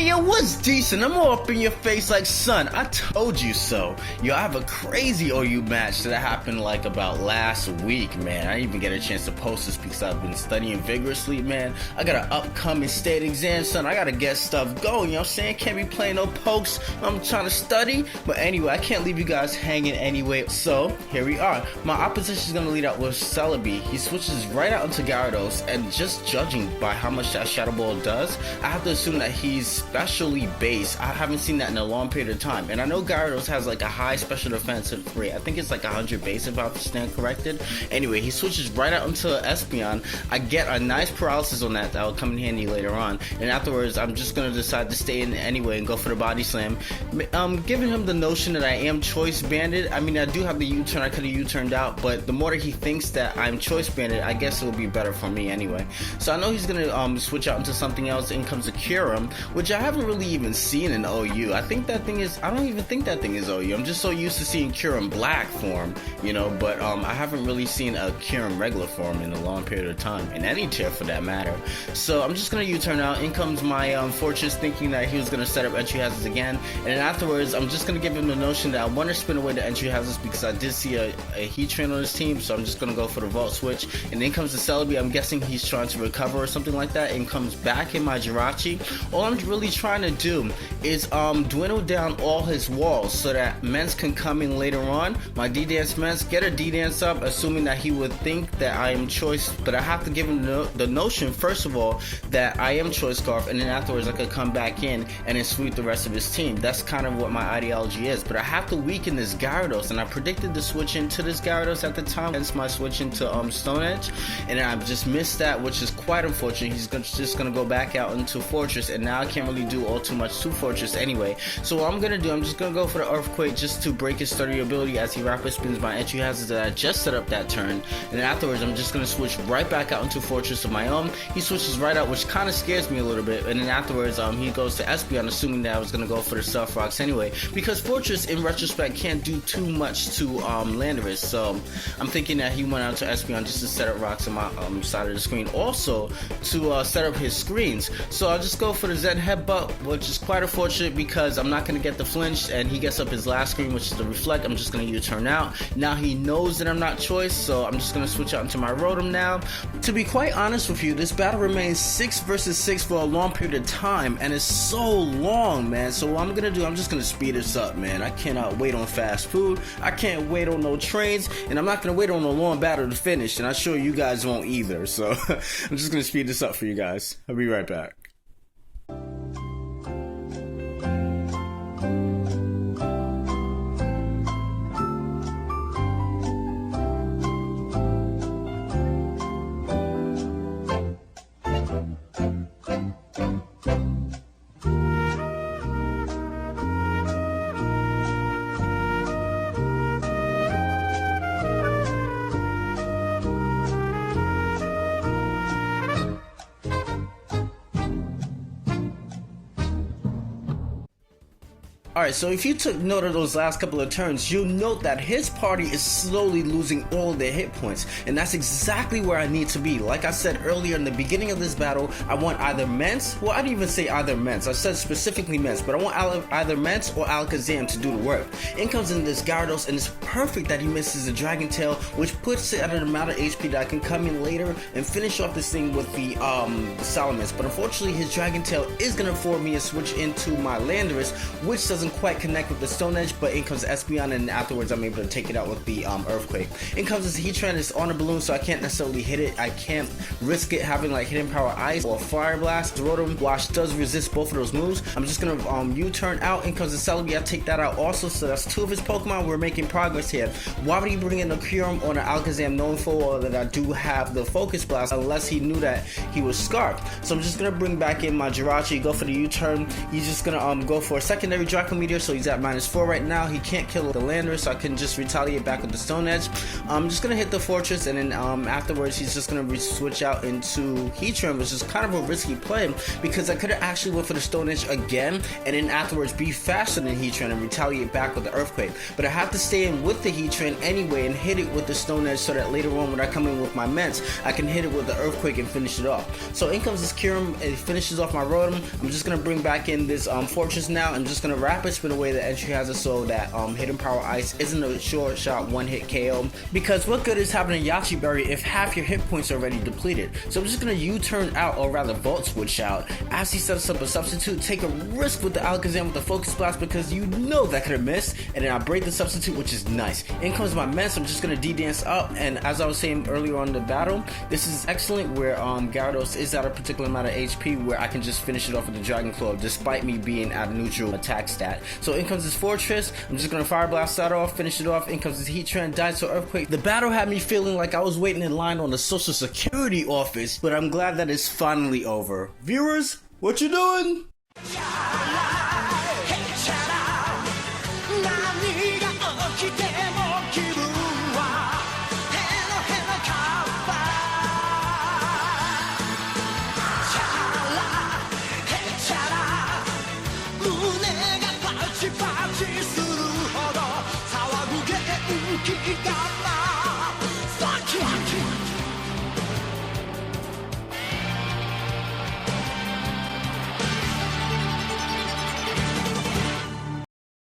Hey yo, what's decent? I'm all up in your face like, son, I told you so. Yo, I have a crazy OU match that happened like about last week, man. I didn't even get a chance to post this because I've been studying vigorously, man. I got an upcoming state exam, son. I gotta get stuff going, you know what I'm saying? Can't be playing no pokes. I'm trying to study. But anyway, I can't leave you guys hanging anyway. So, here we are. My opposition is gonna lead out with Celebi. He switches right out into Gyarados, and just judging by how much that Shadow Ball does, I have to assume that he's specially based. I haven't seen that in a long period of time, and I know Gyarados has like a high special defensive rate. I think it's like 100 base if I stand corrected. Anyway, he switches right out into Espeon. I get a nice paralysis on that will come in handy later on, and afterwards I'm just gonna decide to stay in anyway and go for the body slam, giving him the notion that I am choice banded. I mean, I do have the U-turn. I could have U-turned out, but the more that he thinks that I'm choice banded, I guess it will be better for me anyway. So I know he's gonna switch out into something else. In comes a Kyurem, which I haven't really even seen in OU. I think that thing is, I don't even think that thing is OU. I'm just so used to seeing Kyurem black form, you know, but I haven't really seen a Kyurem regular form in a long period of time, in any tier for that matter. So I'm just gonna U-turn out. In comes my Fortress, thinking that he was gonna set up entry hazards again, and then afterwards I'm just gonna give him the notion that I want to spin away the entry hazards because I did see a Heat Train on his team, so I'm just gonna go for the Volt Switch. And then comes the Celebi. I'm guessing he's trying to recover or something like that, and comes back in my Jirachi. All I'm really trying to do is dwindle down all his walls so that Mence can come in later on. My D-Dance Mence, get a D-Dance up, assuming that he would think that I am choice, but I have to give him the notion, first of all, that I am choice scarf, and then afterwards I could come back in and then sweep the rest of his team. That's kind of what my ideology is, but I have to weaken this Gyarados, and I predicted the switch into this Gyarados at the time, hence my switch into Stone Edge, and I've just missed that, which is quite unfortunate. He's just gonna go back out into Fortress, and now I can't really do all too much to Fortress anyway. So what I'm gonna do, I'm just gonna go for the Earthquake just to break his sturdy ability as he rapid spins my entry hazards that I just set up that turn, and then afterwards I'm just gonna switch right back out into Fortress of my own. He switches right out, which kind of scares me a little bit, and then afterwards he goes to Espeon, assuming that I was gonna go for the Stealth Rocks anyway, because Fortress in retrospect can't do too much to Landorus. So I'm thinking that he went out to Espeon just to set up rocks on my side of the screen, also to set up his screens. So I'll just go for the Zen Headbutt, which is quite unfortunate because I'm not going to get the flinch, and he gets up his last screen, which is the Reflect. I'm just going to U-turn out. Now he knows that I'm not choice, so I'm just going to switch out into my Rotom now. To be quite honest with you, this battle remains 6 versus 6 for a long period of time, and it's so long, man. So what I'm going to do, I'm just going to speed this up, man. I cannot wait on fast food. I can't wait on no trains, and I'm not going to wait on a long battle to finish, and I'm sure you guys won't either. So I'm just going to speed this up for you guys. I'll be right back. Alright, so if you took note of those last couple of turns, you'll note that his party is slowly losing all their hit points, and that's exactly where I need to be. Like I said earlier in the beginning of this battle, I want either Mence, well I didn't even say either Mence, I said specifically Mence, but I want either Mence or Alakazam to do the work. In comes in this Gyarados, and it's perfect that he misses the Dragon Tail, which puts it at an amount of HP that I can come in later and finish off this thing with the Salamence. But unfortunately his Dragon Tail is going to afford me a switch into my Landorus, which doesn't quite connect with the Stone Edge, but in comes Espeon, and afterwards I'm able to take it out with the Earthquake. In comes this Heat Train, it's on a balloon, so I can't necessarily hit it. I can't risk it having like Hidden Power Ice or Fire Blast. The Rotom Wash does resist both of those moves. I'm just gonna U-turn out. In comes the Celebi, I take that out also, so that's 2 of his Pokemon. We're making progress here. Why would he bring in a Kyurem or an Alakazam, knowing full well that I do have the Focus Blast, unless he knew that he was Scarfed? So I'm just gonna bring back in my Jirachi, go for the U-turn. He's just gonna go for a secondary Draco Shackle Meteor, so he's at -4 right now. He can't kill the lander, so I can just retaliate back with the Stone Edge. I'm just gonna hit the Fortress, and then afterwards he's just gonna switch out into Heatran, which is kind of a risky play because I could have actually went for the Stone Edge again, and then afterwards be faster than Heatran and retaliate back with the Earthquake. But I have to stay in with the Heatran anyway and hit it with the Stone Edge so that later on when I come in with my Ments, I can hit it with the Earthquake and finish it off. So in comes this Kyurem, it finishes off my Rotom. I'm just gonna bring back in this Fortress now. I'm just gonna rapid spin away the entry hazard so that Hidden Power Ice isn't a short shot one-hit KO. Because what good is having a Yache Berry if half your hit points are already depleted? So I'm just gonna U-turn out, or rather Volt Switch out, as he sets up a substitute, take a risk with the Alakazam with the Focus Blast because you know that could have missed, and then I break the substitute, which is nice. In comes my Ments. I'm just gonna D-dance up, and as I was saying earlier on in the battle, this is excellent where Gyarados is at a particular amount of HP where I can just finish it off with the Dragon Claw despite me being at a neutral attack stat. So in comes this Fortress. I'm just gonna Fire Blast that off, finish it off. In comes this Heatran, died to Earthquake. The battle had me feeling like I was waiting in line on the Social Security office, but I'm glad that it's finally over. Viewers, what you doing? Keep